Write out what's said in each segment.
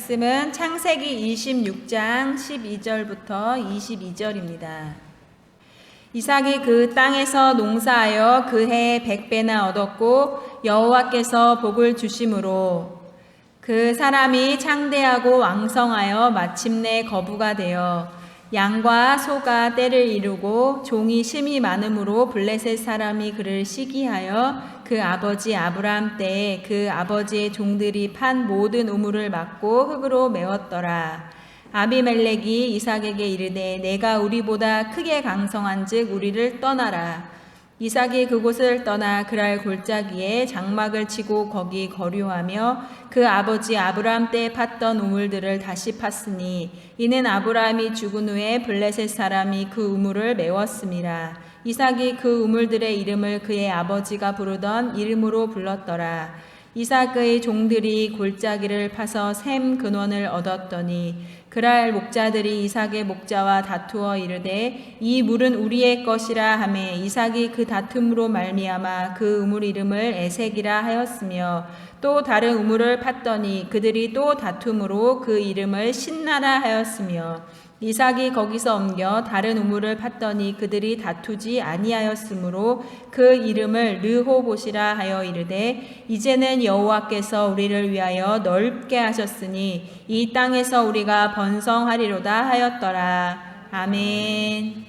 말씀은 창세기 26장 12절부터 22절입니다. 이삭이 그 땅에서 농사하여 그 해에 100배나 얻었고 여호와께서 복을 주심으로 그 사람이 창대하고 왕성하여 마침내 거부가 되어 양과 소가 떼를 이루고 종이 심이 많음으로 블레셋 사람이 그를 시기하여 그 아버지 아브라함 때에 그 아버지의 종들이 판 모든 우물을 막고 흙으로 메웠더라. 아비멜렉이 이삭에게 이르되 내가 우리보다 크게 강성한즉 우리를 떠나라. 이삭이 그곳을 떠나 그랄 골짜기에 장막을 치고 거기 거류하며 그 아버지 아브라함 때 팠던 우물들을 다시 팠으니 이는 아브라함이 죽은 후에 블레셋 사람이 그 우물을 메웠음이라. 이삭이 그 우물들의 이름을 그의 아버지가 부르던 이름으로 불렀더라. 이삭의 종들이 골짜기를 파서 샘 근원을 얻었더니 그랄 목자들이 이삭의 목자와 다투어 이르되 이 물은 우리의 것이라 하매 이삭이 그 다툼으로 말미암아 그 우물 이름을 에색이라 하였으며 또 다른 우물을 팠더니 그들이 또 다툼으로 그 이름을 신나라 하였으며 이삭이 거기서 옮겨 다른 우물을 팠더니 그들이 다투지 아니하였으므로 그 이름을 르호봇이라 하여 이르되 이제는 여호와께서 우리를 위하여 넓게 하셨으니 이 땅에서 우리가 번성하리로다 하였더라. 아멘.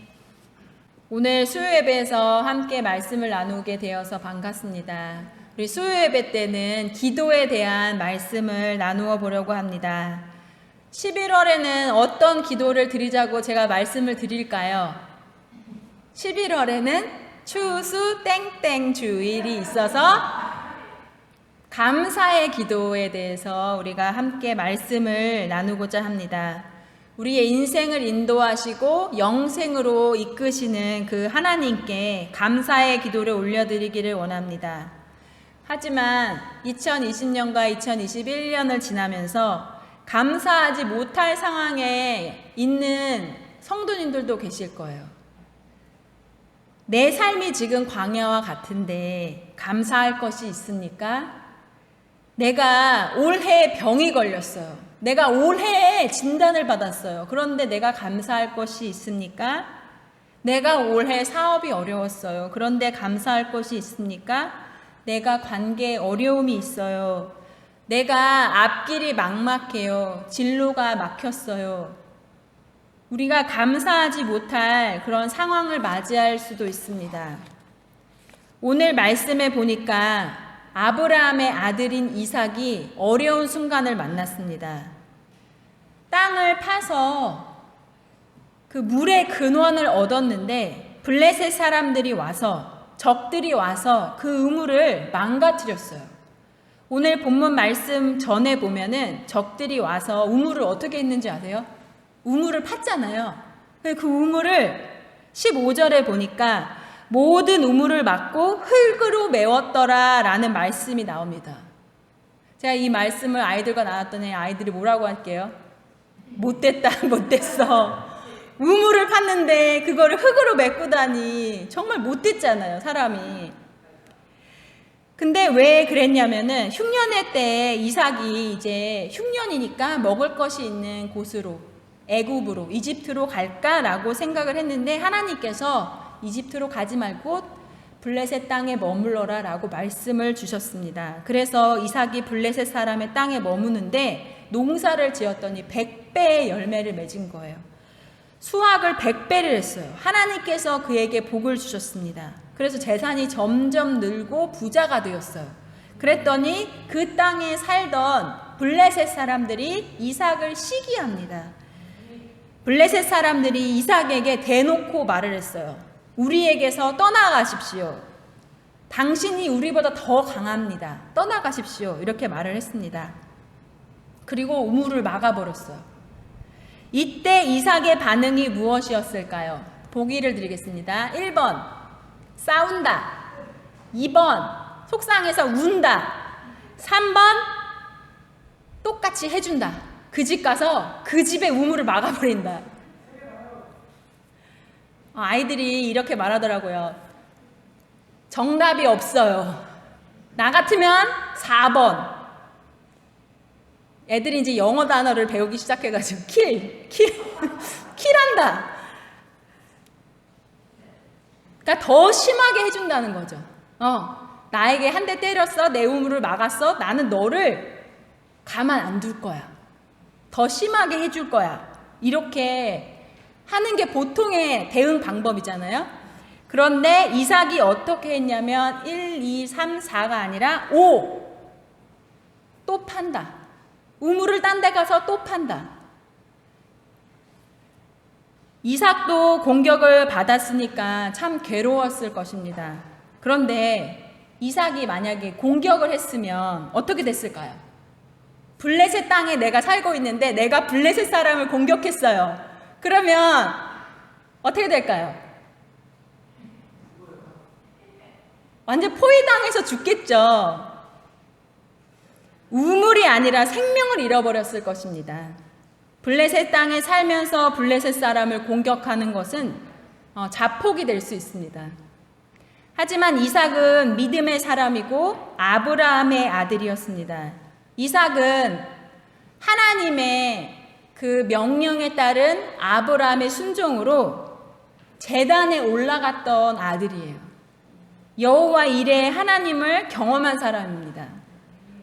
오늘 수요예배에서 함께 말씀을 나누게 되어서 반갑습니다. 우리 수요예배 때는 기도에 대한 말씀을 나누어 보려고 합니다. 11월에는 어떤 기도를 드리자고 제가 말씀을 드릴까요? 11월에는 추수 땡땡 주일이 있어서 감사의 기도에 대해서 우리가 함께 말씀을 나누고자 합니다. 우리의 인생을 인도하시고 영생으로 이끄시는 그 하나님께 감사의 기도를 올려드리기를 원합니다. 하지만 2020년과 2021년을 지나면서 감사하지 못할 상황에 있는 성도님들도 계실 거예요. 내 삶이 지금 광야와 같은데 감사할 것이 있습니까? 내가 올해 병이 걸렸어요. 내가 올해 진단을 받았어요. 그런데 내가 감사할 것이 있습니까? 내가 올해 사업이 어려웠어요. 그런데 감사할 것이 있습니까? 내가 관계에 어려움이 있어요. 내가 앞길이 막막해요. 진로가 막혔어요. 우리가 감사하지 못할 그런 상황을 맞이할 수도 있습니다. 오늘 말씀에 보니까 아브라함의 아들인 이삭이 어려운 순간을 만났습니다. 땅을 파서 그 물의 근원을 얻었는데 블레셋 사람들이 와서 적들이 와서 그 우물을 망가뜨렸어요. 오늘 본문 말씀 전에 보면은 적들이 와서 우물을 어떻게 했는지 아세요? 우물을 팠잖아요. 그 우물을 15절에 보니까 모든 우물을 막고 흙으로 메웠더라 라는 말씀이 나옵니다. 제가 이 말씀을 아이들과 나눴더니 아이들이 뭐라고 할게요? 못됐다, 못됐어. 우물을 팠는데 그거를 흙으로 메꾸다니 정말 못됐잖아요, 사람이. 근데 왜 그랬냐면은 흉년의 때에 이삭이 이제 흉년이니까 먹을 것이 있는 곳으로 애굽으로 이집트로 갈까라고 생각을 했는데 하나님께서 이집트로 가지 말고 블레셋 땅에 머물러라 라고 말씀을 주셨습니다. 그래서 이삭이 블레셋 사람의 땅에 머무는데 농사를 지었더니 100배의 열매를 맺은 거예요. 수확을 100배를 했어요. 하나님께서 그에게 복을 주셨습니다. 그래서 재산이 점점 늘고 부자가 되었어요. 그랬더니 그 땅에 살던 블레셋 사람들이 이삭을 시기합니다. 블레셋 사람들이 이삭에게 대놓고 말을 했어요. 우리에게서 떠나가십시오. 당신이 우리보다 더 강합니다. 떠나가십시오. 이렇게 말을 했습니다. 그리고 우물을 막아버렸어요. 이때 이삭의 반응이 무엇이었을까요? 보기를 드리겠습니다. 1번 싸운다. 2번 속상해서 운다. 3번 똑같이 해준다. 그 집 가서 그 집의 우물을 막아버린다. 아이들이 이렇게 말하더라고요. 정답이 없어요. 나 같으면 4번 애들이 이제 영어 단어를 배우기 시작해가지고 킬한다. 그러니까 더 심하게 해준다는 거죠. 나에게 한 대 때렸어, 내 우물을 막았어, 나는 너를 가만 안 둘 거야. 더 심하게 해줄 거야. 이렇게 하는 게 보통의 대응 방법이잖아요. 그런데 이삭이 어떻게 했냐면 1, 2, 3, 4가 아니라 5. 또 판다. 우물을 딴 데 가서 또 판다. 이삭도 공격을 받았으니까 참 괴로웠을 것입니다. 그런데 이삭이 만약에 공격을 했으면 어떻게 됐을까요? 블레셋 땅에 내가 살고 있는데 내가 블레셋 사람을 공격했어요. 그러면 어떻게 될까요? 완전 포위당해서 죽겠죠. 우물이 아니라 생명을 잃어버렸을 것입니다. 블레셋 땅에 살면서 블레셋 사람을 공격하는 것은 자폭이 될 수 있습니다. 하지만 이삭은 믿음의 사람이고 아브라함의 아들이었습니다. 이삭은 하나님의 그 명령에 따른 아브라함의 순종으로 제단에 올라갔던 아들이에요. 여호와 이레의 하나님을 경험한 사람입니다.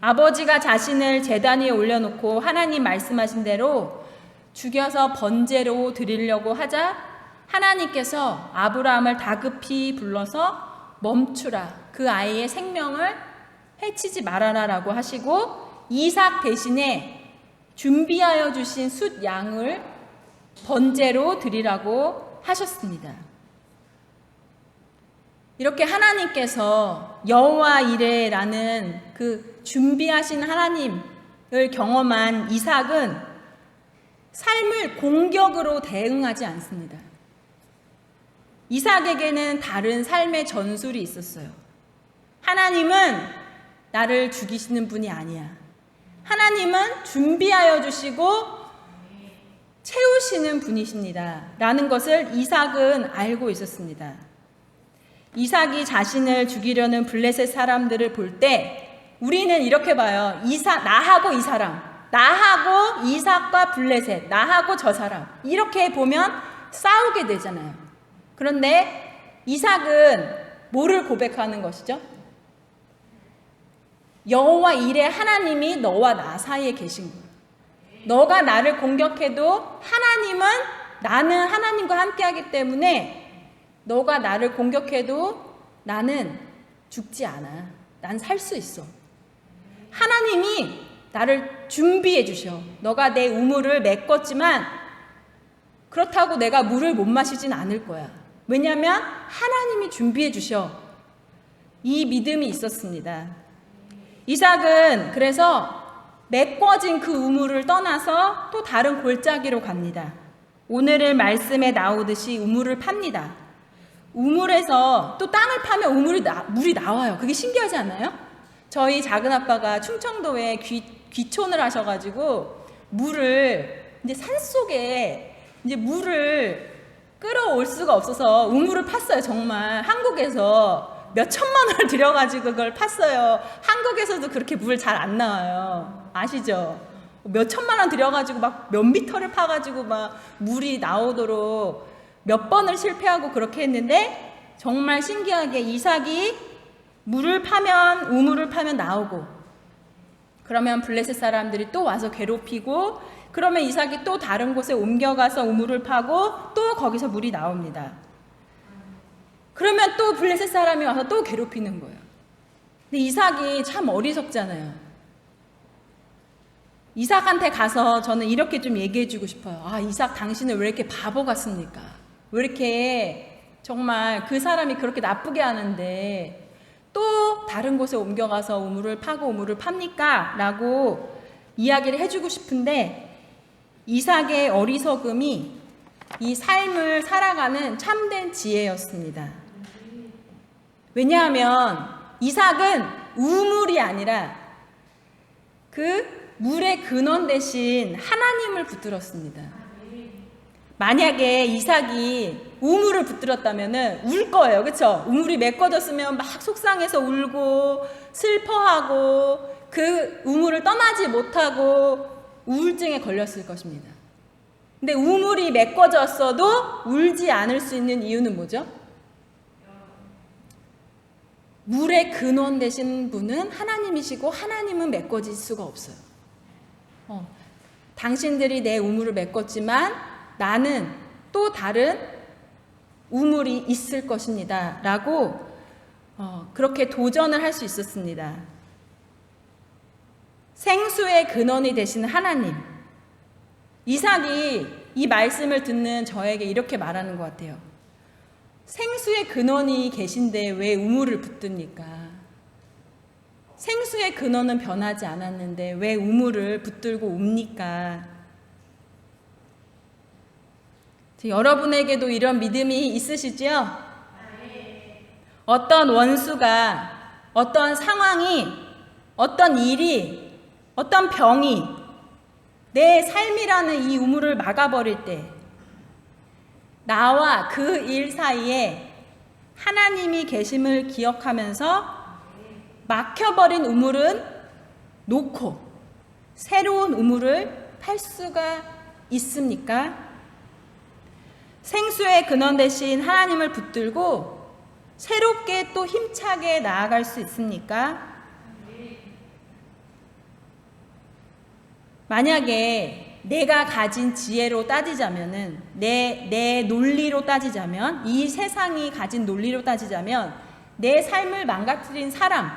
아버지가 자신을 제단 위에 올려놓고 하나님 말씀하신 대로 죽여서 번제로 드리려고 하자 하나님께서 아브라함을 다급히 불러서 멈추라, 그 아이의 생명을 해치지 말아라 라고 하시고 이삭 대신에 준비하여 주신 숫 양을 번제로 드리라고 하셨습니다. 이렇게 하나님께서 여호와 이레라는 그 준비하신 하나님을 경험한 이삭은 삶을 공격으로 대응하지 않습니다. 이삭에게는 다른 삶의 전술이 있었어요. 하나님은 나를 죽이시는 분이 아니야. 하나님은 준비하여 주시고 채우시는 분이십니다. 라는 것을 이삭은 알고 있었습니다. 이삭이 자신을 죽이려는 블레셋 사람들을 볼 때 우리는 이렇게 봐요. 나하고 이 사람, 나하고 이삭과 블레셋, 나하고 저 사람, 이렇게 보면 싸우게 되잖아요. 그런데 이삭은 뭐를 고백하는 것이죠? 여호와 이레 하나님이 너와 나 사이에 계신 거예요. 너가 나를 공격해도 하나님은, 나는 하나님과 함께하기 때문에 너가 나를 공격해도 나는 죽지 않아. 난 살 수 있어. 하나님이 나를 준비해 주셔. 너가 내 우물을 메꿨지만 그렇다고 내가 물을 못 마시진 않을 거야. 왜냐하면 하나님이 준비해 주셔. 이 믿음이 있었습니다. 이삭은 그래서 메꿔진 그 우물을 떠나서 또 다른 골짜기로 갑니다. 오늘의 말씀에 나오듯이 우물을 팝니다. 우물에서 또 땅을 파면 물이 나와요. 그게 신기하지 않아요? 저희 작은아빠가 충청도에 귀촌을 하셔가지고 물을 이제 산속에 이제 물을 끌어올 수가 없어서 우물을 팠어요. 정말 한국에서 몇 천만 원을 들여가지고 그걸 팠어요. 한국에서도 그렇게 물 잘 안 나와요. 아시죠? 몇 천만 원 들여가지고 막 몇 미터를 파가지고 막 물이 나오도록 몇 번을 실패하고 그렇게 했는데 정말 신기하게 이삭이 우물을 파면 나오고, 그러면 블레셋 사람들이 또 와서 괴롭히고, 그러면 이삭이 또 다른 곳에 옮겨가서 우물을 파고 또 거기서 물이 나옵니다. 그러면 또 블레셋 사람이 와서 또 괴롭히는 거예요. 근데 이삭이 참 어리석잖아요. 이삭한테 가서 저는 이렇게 좀 얘기해 주고 싶어요. 이삭, 당신은 왜 이렇게 바보 같습니까? 왜 이렇게 정말 그 사람이 그렇게 나쁘게 하는데 또 다른 곳에 옮겨가서 우물을 파고 우물을 팝니까? 라고 이야기를 해주고 싶은데, 이삭의 어리석음이 이 삶을 살아가는 참된 지혜였습니다. 왜냐하면 이삭은 우물이 아니라 그 물의 근원 대신 하나님을 붙들었습니다. 만약에 이삭이 우물을 붙들었다면 울 거예요. 그렇죠? 우물이 메꿔졌으면 막 속상해서 울고 슬퍼하고 그 우물을 떠나지 못하고 우울증에 걸렸을 것입니다. 근데 우물이 메꿔졌어도 울지 않을 수 있는 이유는 뭐죠? 물의 근원 되신 분은 하나님이시고 하나님은 메꿔질 수가 없어요. 당신들이 내 우물을 메꿨지만 나는 또 다른 우물이 있을 것입니다. 라고 그렇게 도전을 할 수 있었습니다. 생수의 근원이 되신 하나님. 이삭이 이 말씀을 듣는 저에게 이렇게 말하는 것 같아요. 생수의 근원이 계신데 왜 우물을 붙듭니까? 생수의 근원은 변하지 않았는데 왜 우물을 붙들고 웁니까? 여러분에게도 이런 믿음이 있으시죠? 어떤 원수가, 어떤 상황이, 어떤 일이, 어떤 병이 내 삶이라는 이 우물을 막아버릴 때 나와 그 일 사이에 하나님이 계심을 기억하면서 막혀버린 우물은 놓고 새로운 우물을 팔 수가 있습니까? 생수의 근원 되신 하나님을 붙들고 새롭게 또 힘차게 나아갈 수 있습니까? 만약에 내가 가진 지혜로 따지자면은 내 논리로 따지자면 이 세상이 가진 논리로 따지자면 내 삶을 망가뜨린 사람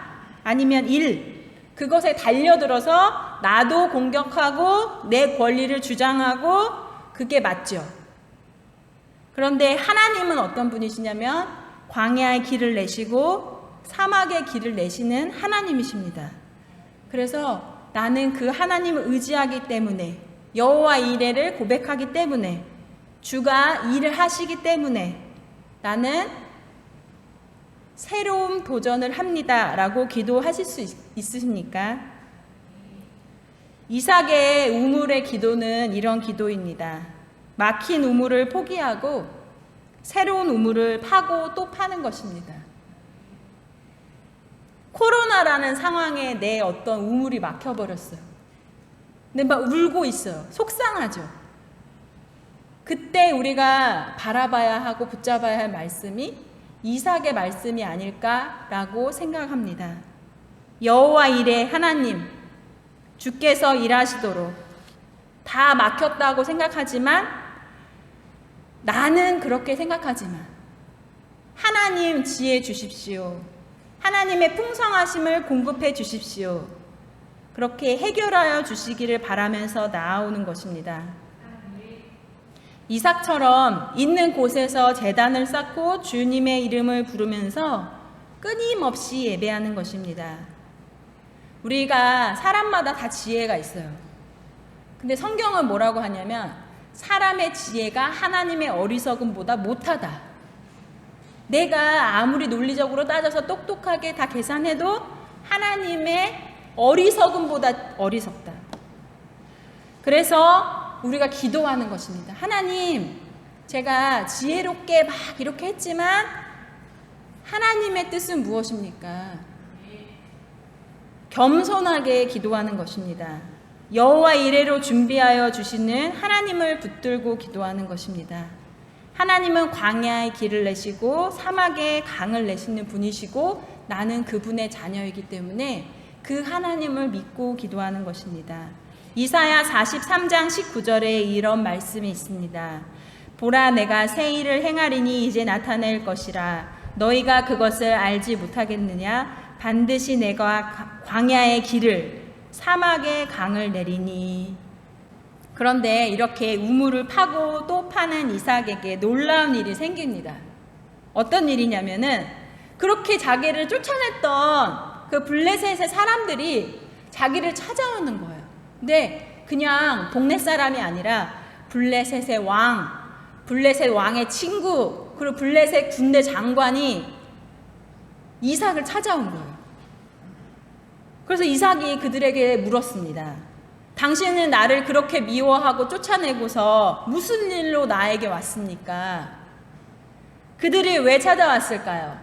아니면 일 그것에 달려들어서 나도 공격하고 내 권리를 주장하고 그게 맞죠. 그런데 하나님은 어떤 분이시냐면 광야의 길을 내시고 사막의 길을 내시는 하나님이십니다. 그래서 나는 그 하나님을 의지하기 때문에 여호와 이레를 고백하기 때문에 주가 일을 하시기 때문에 나는 새로운 도전을 합니다 라고 기도하실 수 있으십니까? 이삭의 우물의 기도는 이런 기도입니다. 막힌 우물을 포기하고 새로운 우물을 파고 또 파는 것입니다. 코로나라는 상황에 내 어떤 우물이 막혀버렸어요. 근데 막 울고 있어요. 속상하죠. 그때 우리가 바라봐야 하고 붙잡아야 할 말씀이 이삭의 말씀이 아닐까라고 생각합니다. 여호와 이레 하나님, 주께서 일하시도록 다 막혔다고 생각하지만 나는 그렇게 생각하지만 하나님 지혜 주십시오. 하나님의 풍성하심을 공급해 주십시오. 그렇게 해결하여 주시기를 바라면서 나아오는 것입니다. 이삭처럼 있는 곳에서 제단을 쌓고 주님의 이름을 부르면서 끊임없이 예배하는 것입니다. 우리가 사람마다 다 지혜가 있어요. 근데 성경은 뭐라고 하냐면 사람의 지혜가 하나님의 어리석음보다 못하다. 내가 아무리 논리적으로 따져서 똑똑하게 다 계산해도 하나님의 어리석음보다 어리석다. 그래서 우리가 기도하는 것입니다. 하나님, 제가 지혜롭게 막 이렇게 했지만 하나님의 뜻은 무엇입니까? 겸손하게 기도하는 것입니다. 여호와 이레로 준비하여 주시는 하나님을 붙들고 기도하는 것입니다. 하나님은 광야의 길을 내시고 사막의 강을 내시는 분이시고 나는 그분의 자녀이기 때문에 그 하나님을 믿고 기도하는 것입니다. 이사야 43장 19절에 이런 말씀이 있습니다. 보라, 내가 새 일을 행하리니 이제 나타낼 것이라. 너희가 그것을 알지 못하겠느냐? 반드시 내가 광야의 길을 사막의 강을 내리니. 그런데 이렇게 우물을 파고 또 파는 이삭에게 놀라운 일이 생깁니다. 어떤 일이냐면은 그렇게 자기를 쫓아냈던 그 블레셋의 사람들이 자기를 찾아오는 거예요. 근데 그냥 동네 사람이 아니라 블레셋의 왕, 블레셋 왕의 친구, 그리고 블레셋 군대 장관이 이삭을 찾아온 거예요. 그래서 이삭이 그들에게 물었습니다. 당신은 나를 그렇게 미워하고 쫓아내고서 무슨 일로 나에게 왔습니까? 그들이 왜 찾아왔을까요?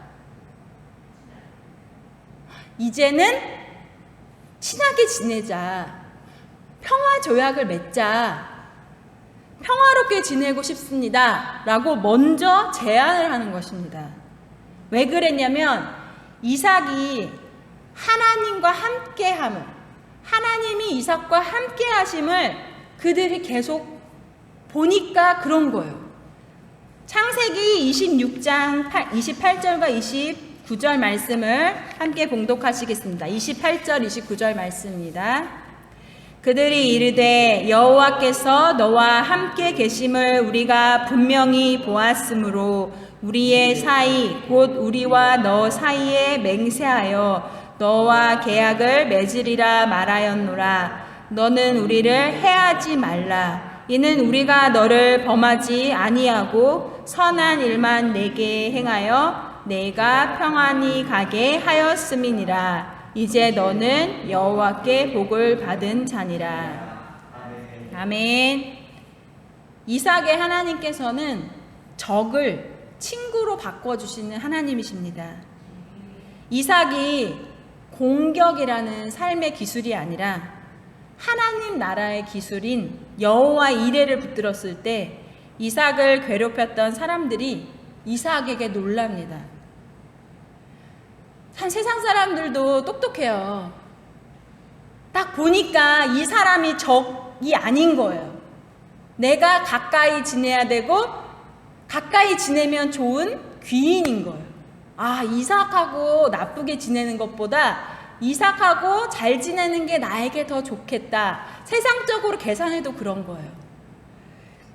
이제는 친하게 지내자. 평화 조약을 맺자. 평화롭게 지내고 싶습니다. 라고 먼저 제안을 하는 것입니다. 왜 그랬냐면 이삭이 하나님과 함께함을, 하나님이 이삭과 함께 하심을 그들이 계속 보니까 그런 거예요. 창세기 26장 28절과 29절 말씀을 함께 봉독하시겠습니다. 28절 29절 말씀입니다. 그들이 이르되 여호와께서 너와 함께 계심을 우리가 분명히 보았으므로 우리의 사이 곧 우리와 너 사이에 맹세하여 너와 계약을 맺으리라 말하였노라. 너는 우리를 해하지 말라. 이는 우리가 너를 범하지 아니하고 선한 일만 내게 행하여 내가 평안히 가게 하였음이니라. 이제 너는 여호와께 복을 받은 자니라. 아멘. 이삭의 하나님께서는 적을 친구로 바꿔주시는 하나님이십니다. 이삭이 공격이라는 삶의 기술이 아니라 하나님 나라의 기술인 여호와 이레를 붙들었을 때 이삭을 괴롭혔던 사람들이 이삭에게 놀랍니다. 세상 사람들도 똑똑해요. 딱 보니까 이 사람이 적이 아닌 거예요. 내가 가까이 지내야 되고 가까이 지내면 좋은 귀인인 거예요. 아, 이삭하고 나쁘게 지내는 것보다 이삭하고 잘 지내는 게 나에게 더 좋겠다. 세상적으로 계산해도 그런 거예요.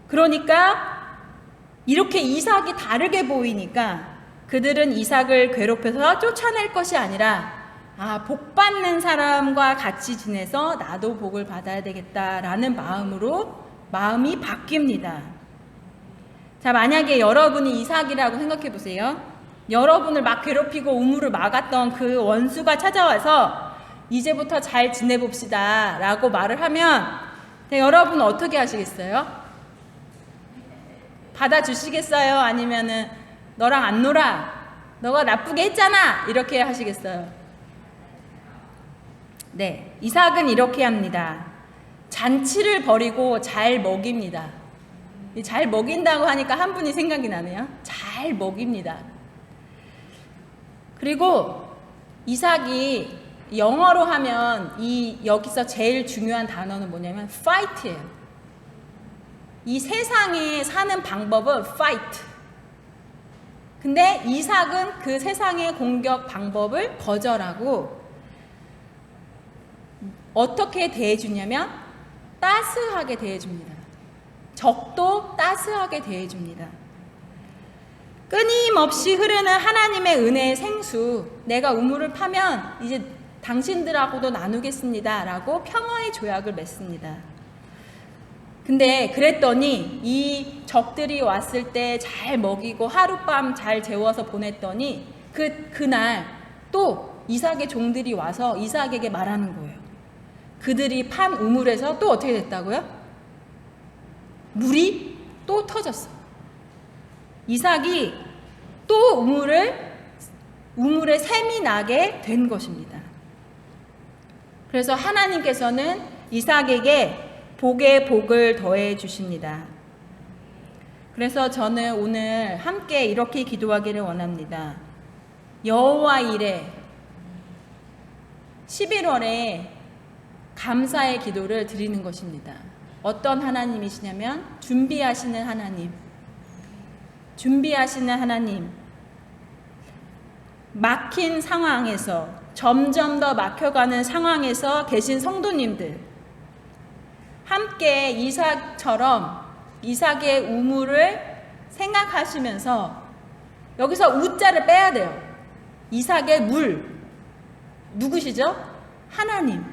그러니까 이렇게 이삭이 다르게 보이니까 그들은 이삭을 괴롭혀서 쫓아낼 것이 아니라 복 받는 사람과 같이 지내서 나도 복을 받아야 되겠다라는 마음이 바뀝니다. 자, 만약에 여러분이 이삭이라고 생각해 보세요. 여러분을 막 괴롭히고 우물을 막았던 그 원수가 찾아와서 이제부터 잘 지내봅시다 라고 말을 하면 여러분은 어떻게 하시겠어요? 받아주시겠어요? 아니면은 너랑 안 놀아. 너가 나쁘게 했잖아. 이렇게 하시겠어요? 네, 이삭은 이렇게 합니다. 잔치를 벌이고 잘 먹입니다. 잘 먹인다고 하니까 한 분이 생각이 나네요. 잘 먹입니다. 그리고 이삭이 영어로 하면 여기서 제일 중요한 단어는 뭐냐면 fight예요. 이 세상에 사는 방법은 fight. 근데 이삭은 그 세상의 공격 방법을 거절하고 어떻게 대해주냐면 따스하게 대해줍니다. 적도 따스하게 대해줍니다. 끊임없이 흐르는 하나님의 은혜의 생수, 내가 우물을 파면 이제 당신들하고도 나누겠습니다 라고 평화의 조약을 맺습니다. 근데 그랬더니 이 적들이 왔을 때 잘 먹이고 하룻밤 잘 재워서 보냈더니 그날 또 이삭의 종들이 와서 이삭에게 말하는 거예요. 그들이 판 우물에서 또 어떻게 됐다고요? 물이 또 터졌어. 이삭이 또 우물에 샘이 나게 된 것입니다. 그래서 하나님께서는 이삭에게 복에 복을 더해 주십니다. 그래서 저는 오늘 함께 이렇게 기도하기를 원합니다. 여호와 이레 11월에 감사의 기도를 드리는 것입니다. 어떤 하나님이시냐면 준비하시는 하나님, 막힌 상황에서 점점 더 막혀가는 상황에서 계신 성도님들 함께 이삭처럼 이삭의 우물을 생각하시면서 여기서 우자를 빼야 돼요. 이삭의 물 누구시죠? 하나님.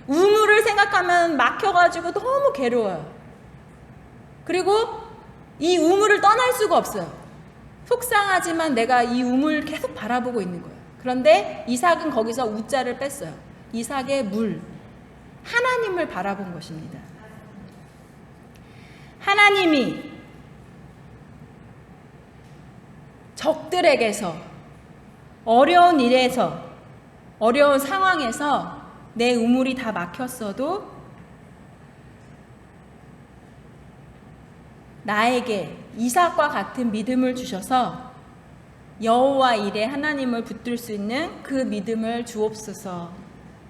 우물을 생각하면 막혀가지고 너무 괴로워요. 그리고 이 우물을 떠날 수가 없어요. 속상하지만 내가 이 우물을 계속 바라보고 있는 거예요. 그런데 이삭은 거기서 우자를 뺐어요. 이삭의 물, 하나님을 바라본 것입니다. 하나님이 적들에게서 어려운 상황에서 내 우물이 다 막혔어도 나에게 이삭과 같은 믿음을 주셔서 여호와 일에 하나님을 붙들 수 있는 그 믿음을 주옵소서.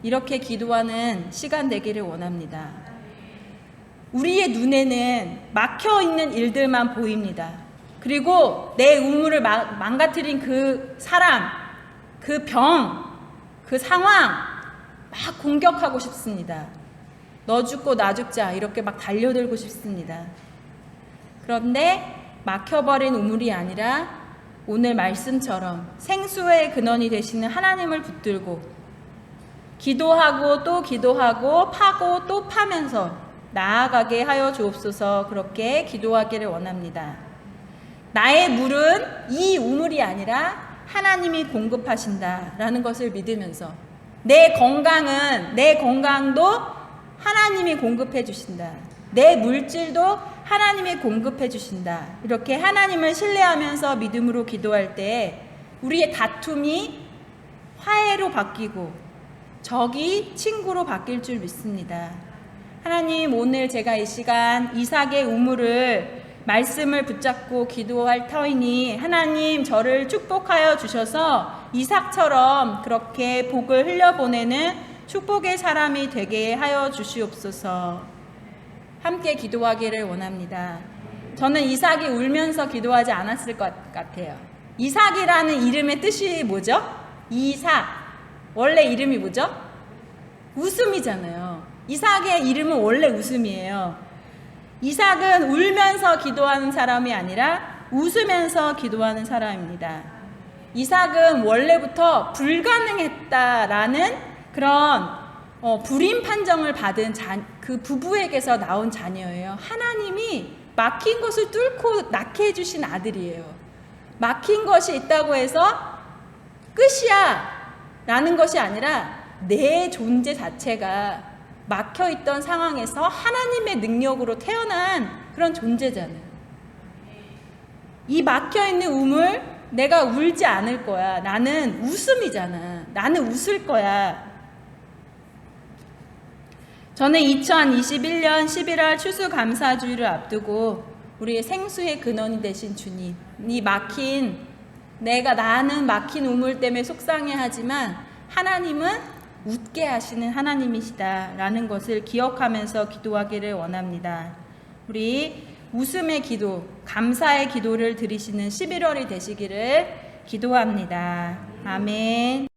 이렇게 기도하는 시간 되기를 원합니다. 우리의 눈에는 막혀 있는 일들만 보입니다. 그리고 내 우물을 망가뜨린 그 사람, 그 병, 그 상황 막 공격하고 싶습니다. 너 죽고 나 죽자 이렇게 막 달려들고 싶습니다. 그런데 막혀버린 우물이 아니라 오늘 말씀처럼 생수의 근원이 되시는 하나님을 붙들고 기도하고 또 기도하고 파고 또 파면서 나아가게 하여 주옵소서. 그렇게 기도하기를 원합니다. 나의 물은 이 우물이 아니라 하나님이 공급하신다라는 것을 믿으면서 내 건강도 하나님이 공급해 주신다. 내 물질도 하나님이 공급해 주신다. 이렇게 하나님을 신뢰하면서 믿음으로 기도할 때 우리의 다툼이 화해로 바뀌고 적이 친구로 바뀔 줄 믿습니다. 하나님, 오늘 제가 이 시간 이삭의 우물을 말씀을 붙잡고 기도할 터이니 하나님 저를 축복하여 주셔서 이삭처럼 그렇게 복을 흘려보내는 축복의 사람이 되게 하여 주시옵소서. 함께 기도하기를 원합니다. 저는 이삭이 울면서 기도하지 않았을 것 같아요. 이삭이라는 이름의 뜻이 뭐죠? 이삭. 원래 이름이 뭐죠? 웃음이잖아요. 이삭의 이름은 원래 웃음이에요. 이삭은 울면서 기도하는 사람이 아니라 웃으면서 기도하는 사람입니다. 이삭은 원래부터 불가능했다라는 그런 불임 판정을 받은 그 부부에게서 나온 자녀예요. 하나님이 막힌 것을 뚫고 낳게 해주신 아들이에요. 막힌 것이 있다고 해서 끝이야 라는 것이 아니라 내 존재 자체가 막혀있던 상황에서 하나님의 능력으로 태어난 그런 존재잖아요. 이 막혀있는 우물, 내가 울지 않을 거야. 나는 웃음이잖아. 나는 웃을 거야. 저는 2021년 11월 추수감사주의를 앞두고 우리의 생수의 근원이 되신 주님, 나는 막힌 우물 때문에 속상해하지만 하나님은 웃게 하시는 하나님이시다라는 것을 기억하면서 기도하기를 원합니다. 우리 웃음의 기도, 감사의 기도를 드리시는 11월이 되시기를 기도합니다. 아멘.